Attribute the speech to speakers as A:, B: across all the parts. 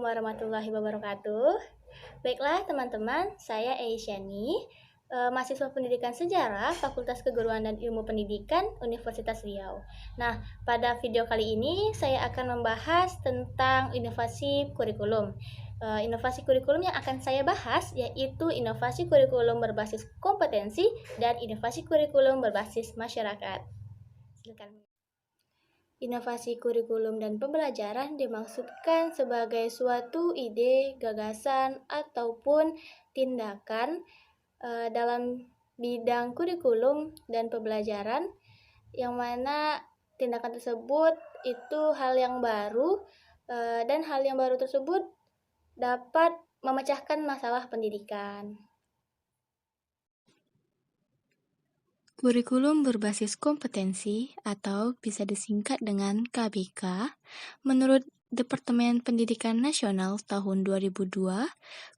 A: warahmatullahi wabarakatuh. Baiklah teman-teman, saya Eisyani, mahasiswa pendidikan sejarah Fakultas Keguruan dan Ilmu Pendidikan Universitas Riau. Nah, pada video kali ini saya akan membahas tentang inovasi kurikulum. Inovasi kurikulum yang akan saya bahas yaitu inovasi kurikulum berbasis kompetensi dan inovasi kurikulum berbasis masyarakat. Silakan. Inovasi kurikulum dan pembelajaran dimaksudkan sebagai suatu ide, gagasan, ataupun tindakan dalam bidang kurikulum dan pembelajaran, yang mana tindakan tersebut itu hal yang baru, dan hal yang baru tersebut dapat memecahkan masalah pendidikan.
B: Kurikulum berbasis kompetensi atau bisa disingkat dengan KBK, menurut Departemen Pendidikan Nasional tahun 2002,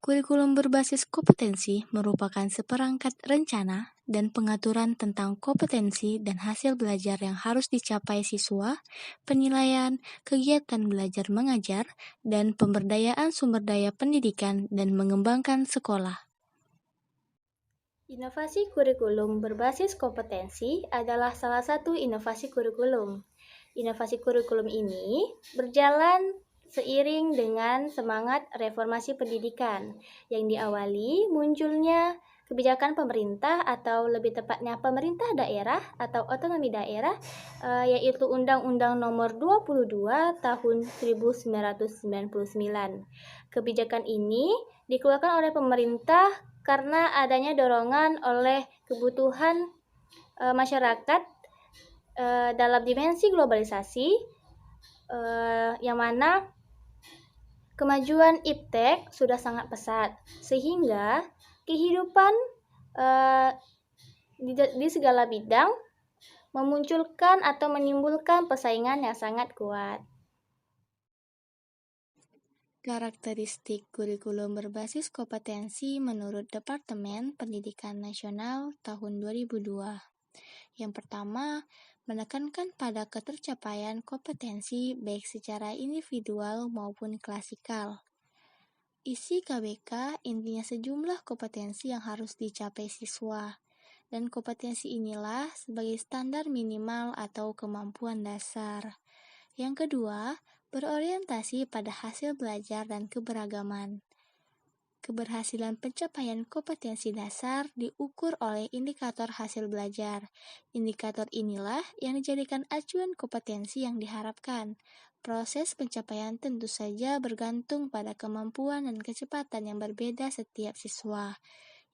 B: kurikulum berbasis kompetensi merupakan seperangkat rencana dan pengaturan tentang kompetensi dan hasil belajar yang harus dicapai siswa, penilaian, kegiatan belajar mengajar, dan pemberdayaan sumber daya pendidikan dan mengembangkan sekolah.
A: Inovasi kurikulum berbasis kompetensi adalah salah satu inovasi kurikulum. Inovasi kurikulum ini berjalan seiring dengan semangat reformasi pendidikan yang diawali munculnya kebijakan pemerintah atau lebih tepatnya pemerintah daerah atau otonomi daerah, yaitu Undang-Undang Nomor 22 Tahun 1999. Kebijakan ini dikeluarkan oleh pemerintah karena adanya dorongan oleh kebutuhan masyarakat dalam dimensi globalisasi, yang mana kemajuan iptek sudah sangat pesat, sehingga kehidupan di segala bidang memunculkan atau menimbulkan persaingan yang sangat kuat.
B: Karakteristik kurikulum berbasis kompetensi menurut Departemen Pendidikan Nasional tahun 2002. Yang pertama, menekankan pada ketercapaian kompetensi baik secara individual maupun klasikal. Isi KBK intinya sejumlah kompetensi yang harus dicapai siswa, dan kompetensi inilah sebagai standar minimal atau kemampuan dasar. Yang kedua, berorientasi pada hasil belajar dan keberagaman. Keberhasilan pencapaian kompetensi dasar diukur oleh indikator hasil belajar. Indikator inilah yang dijadikan acuan kompetensi yang diharapkan. Proses pencapaian tentu saja bergantung pada kemampuan dan kecepatan yang berbeda setiap siswa.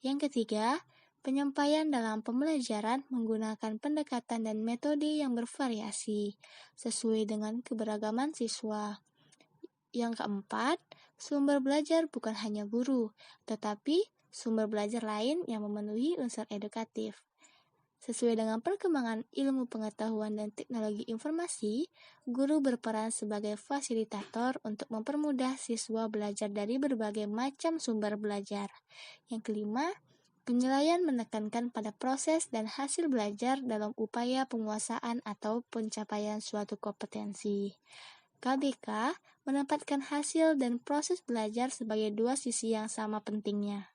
B: Yang ketiga, penyampaian dalam pembelajaran menggunakan pendekatan dan metode yang bervariasi, sesuai dengan keberagaman siswa. Yang keempat, sumber belajar bukan hanya guru, tetapi sumber belajar lain yang memenuhi unsur edukatif. Sesuai dengan perkembangan ilmu pengetahuan dan teknologi informasi, guru berperan sebagai fasilitator untuk mempermudah siswa belajar dari berbagai macam sumber belajar. Yang kelima, penilaian menekankan pada proses dan hasil belajar dalam upaya penguasaan atau pencapaian suatu kompetensi. KBK menempatkan hasil dan proses belajar sebagai dua sisi yang sama pentingnya.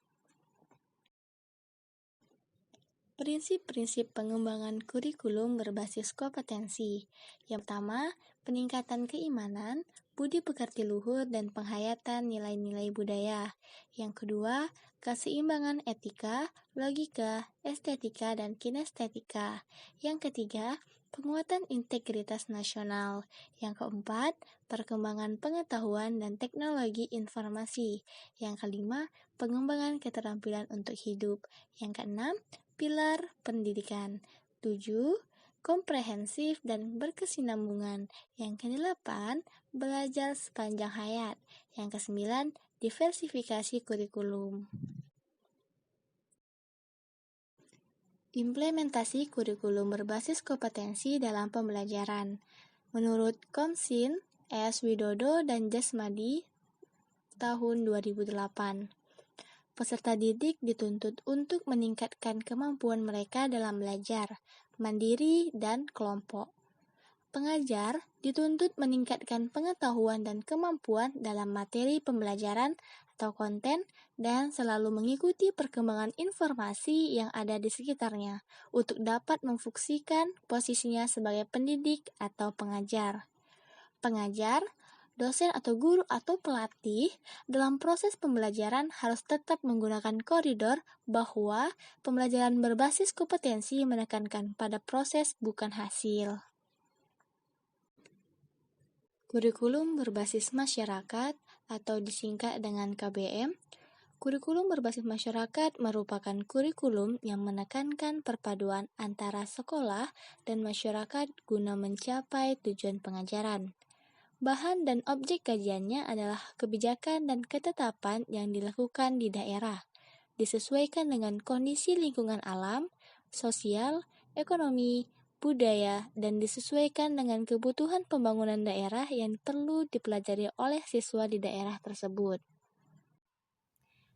B: Prinsip-prinsip pengembangan kurikulum berbasis kompetensi. Yang pertama, peningkatan keimanan, budi pekerti luhur, dan penghayatan nilai-nilai budaya. Yang kedua, keseimbangan etika, logika, estetika, dan kinestetika. Yang ketiga, penguatan integritas nasional. Yang keempat, perkembangan pengetahuan dan teknologi informasi. Yang kelima, pengembangan keterampilan untuk hidup. Yang keenam, pilar pendidikan. 7. Komprehensif dan berkesinambungan. Yang ke-8, belajar sepanjang hayat. Yang ke-9, diversifikasi kurikulum. Implementasi kurikulum berbasis kompetensi dalam pembelajaran. Menurut Komsin, S. Widodo dan Jasmadi tahun 2008. Peserta didik dituntut untuk meningkatkan kemampuan mereka dalam belajar, mandiri, dan kelompok. pengajar dituntut meningkatkan pengetahuan dan kemampuan dalam materi pembelajaran atau konten dan selalu mengikuti perkembangan informasi yang ada di sekitarnya untuk dapat memfungsikan posisinya sebagai pendidik atau pengajar. Pengajar, dosen atau guru atau pelatih dalam proses pembelajaran harus tetap menggunakan koridor bahwa pembelajaran berbasis kompetensi menekankan pada proses bukan hasil. Kurikulum berbasis masyarakat atau disingkat dengan KBM. Kurikulum berbasis masyarakat merupakan kurikulum yang menekankan perpaduan antara sekolah dan masyarakat guna mencapai tujuan pengajaran. Bahan dan objek kajiannya adalah kebijakan dan ketetapan yang dilakukan di daerah, disesuaikan dengan kondisi lingkungan alam, sosial, ekonomi, budaya, dan disesuaikan dengan kebutuhan pembangunan daerah yang perlu dipelajari oleh siswa di daerah tersebut.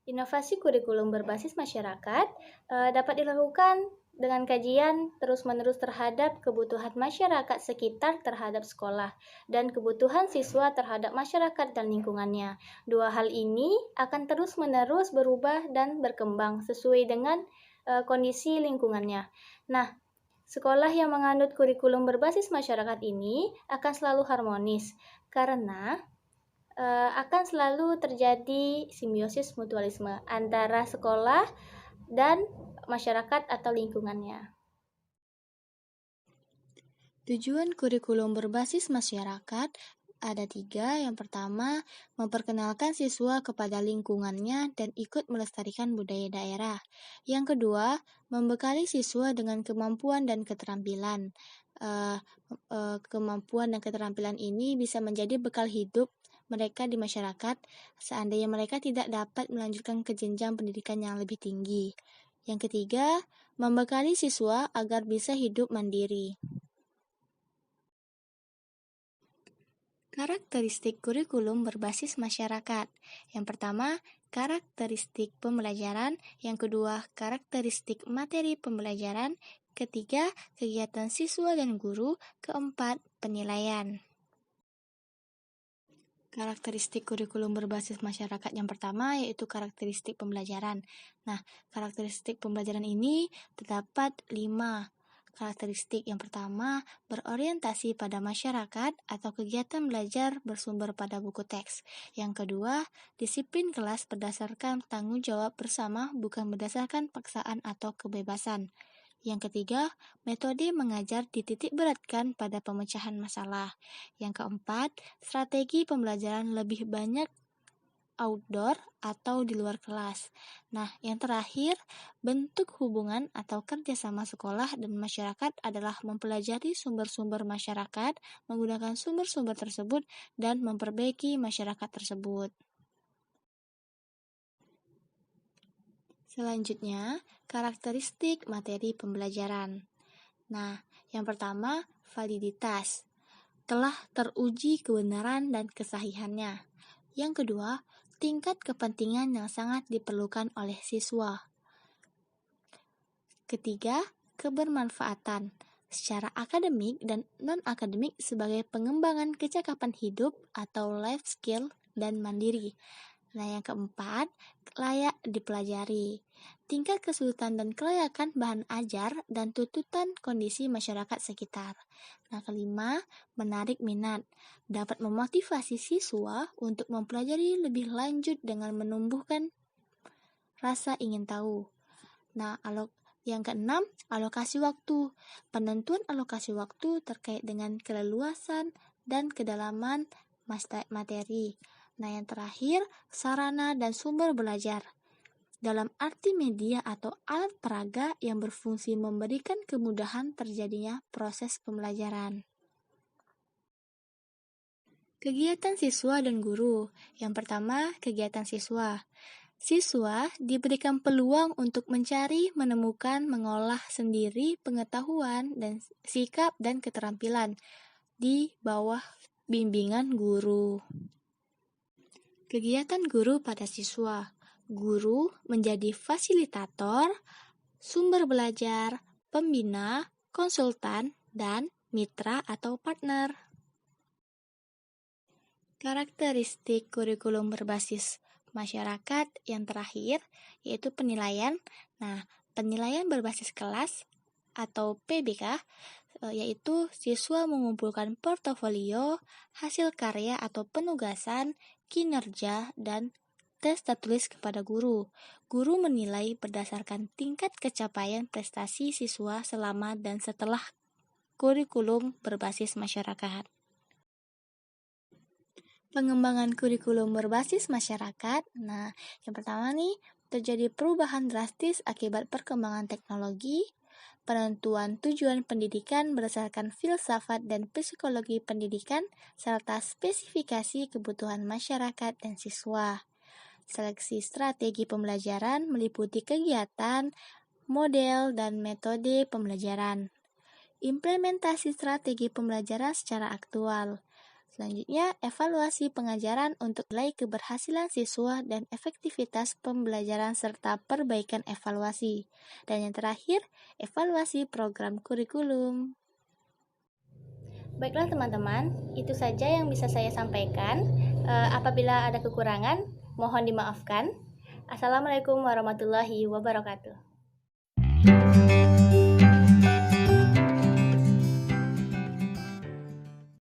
A: Inovasi kurikulum berbasis masyarakat dapat dilakukan dengan kajian terus-menerus terhadap kebutuhan masyarakat sekitar terhadap sekolah dan kebutuhan siswa terhadap masyarakat dan lingkungannya. Dua hal ini akan terus-menerus berubah dan berkembang sesuai dengan kondisi lingkungannya. Nah, sekolah yang menganut kurikulum berbasis masyarakat ini akan selalu harmonis karena akan selalu terjadi simbiosis mutualisme antara sekolah dan masyarakat atau lingkungannya.
B: Tujuan kurikulum berbasis masyarakat ada 3. Yang pertama, memperkenalkan siswa kepada lingkungannya dan ikut melestarikan budaya daerah. Yang kedua, membekali siswa dengan kemampuan dan keterampilan. Kemampuan dan keterampilan ini bisa menjadi bekal hidup mereka di masyarakat seandainya mereka tidak dapat melanjutkan ke jenjang pendidikan yang lebih tinggi. Yang ketiga, membekali siswa agar bisa hidup mandiri. Karakteristik kurikulum berbasis masyarakat. Yang pertama, karakteristik pembelajaran. Yang kedua, karakteristik materi pembelajaran. Ketiga, kegiatan siswa dan guru. Keempat, penilaian. Karakteristik kurikulum berbasis masyarakat yang pertama yaitu karakteristik pembelajaran. Nah, karakteristik pembelajaran ini terdapat 5 karakteristik. Yang pertama, berorientasi pada masyarakat atau kegiatan belajar bersumber pada buku teks. Yang kedua, disiplin kelas berdasarkan tanggung jawab bersama bukan berdasarkan paksaan atau kebebasan. Yang ketiga, metode mengajar dititik beratkan pada pemecahan masalah. Yang keempat, strategi pembelajaran lebih banyak outdoor atau di luar kelas. Nah, yang terakhir, bentuk hubungan atau kerjasama sekolah dan masyarakat adalah mempelajari sumber-sumber masyarakat, menggunakan sumber-sumber tersebut, dan memperbaiki masyarakat tersebut. Selanjutnya, karakteristik materi pembelajaran. Nah, yang pertama, validitas. Telah teruji kebenaran dan kesahihannya. Yang kedua, tingkat kepentingan yang sangat diperlukan oleh siswa. Ketiga, kebermanfaatan secara akademik dan non-akademik sebagai pengembangan kecakapan hidup atau life skill dan mandiri. Nah, yang keempat, layak dipelajari. Tingkat kesulitan dan kelayakan bahan ajar dan tuntutan kondisi masyarakat sekitar. Nah, kelima, menarik minat. Dapat memotivasi siswa untuk mempelajari lebih lanjut dengan menumbuhkan rasa ingin tahu. Nah, yang keenam, alokasi waktu. Penentuan alokasi waktu terkait dengan keleluasan dan kedalaman materi. Nah, yang terakhir, sarana dan sumber belajar. Dalam arti media atau alat peraga yang berfungsi memberikan kemudahan terjadinya proses pembelajaran. Kegiatan siswa dan guru. Yang pertama, kegiatan siswa. Siswa diberikan peluang untuk mencari, menemukan, mengolah sendiri pengetahuan dan sikap dan keterampilan di bawah bimbingan guru. Kegiatan guru pada siswa. Guru menjadi fasilitator, sumber belajar, pembina, konsultan, dan mitra atau partner. Karakteristik kurikulum berbasis masyarakat yang terakhir yaitu penilaian. Nah, penilaian berbasis kelas atau PBK yaitu siswa mengumpulkan portofolio, hasil karya atau penugasan, kinerja, dan tes tertulis kepada guru. Guru menilai berdasarkan tingkat kecapaian prestasi siswa selama dan setelah kurikulum berbasis masyarakat. Pengembangan kurikulum berbasis masyarakat. Nah, yang pertama nih, terjadi perubahan drastis akibat perkembangan teknologi, penentuan tujuan pendidikan berdasarkan filsafat dan psikologi pendidikan, serta spesifikasi kebutuhan masyarakat dan siswa. Seleksi strategi pembelajaran meliputi kegiatan, model, dan metode pembelajaran. Implementasi strategi pembelajaran secara aktual. Selanjutnya, evaluasi pengajaran untuk nilai keberhasilan siswa dan efektivitas pembelajaran serta perbaikan evaluasi. Dan yang terakhir, evaluasi program kurikulum.
A: Baiklah teman-teman, itu saja yang bisa saya sampaikan. Apabila ada kekurangan, mohon dimaafkan. Assalamualaikum warahmatullahi wabarakatuh.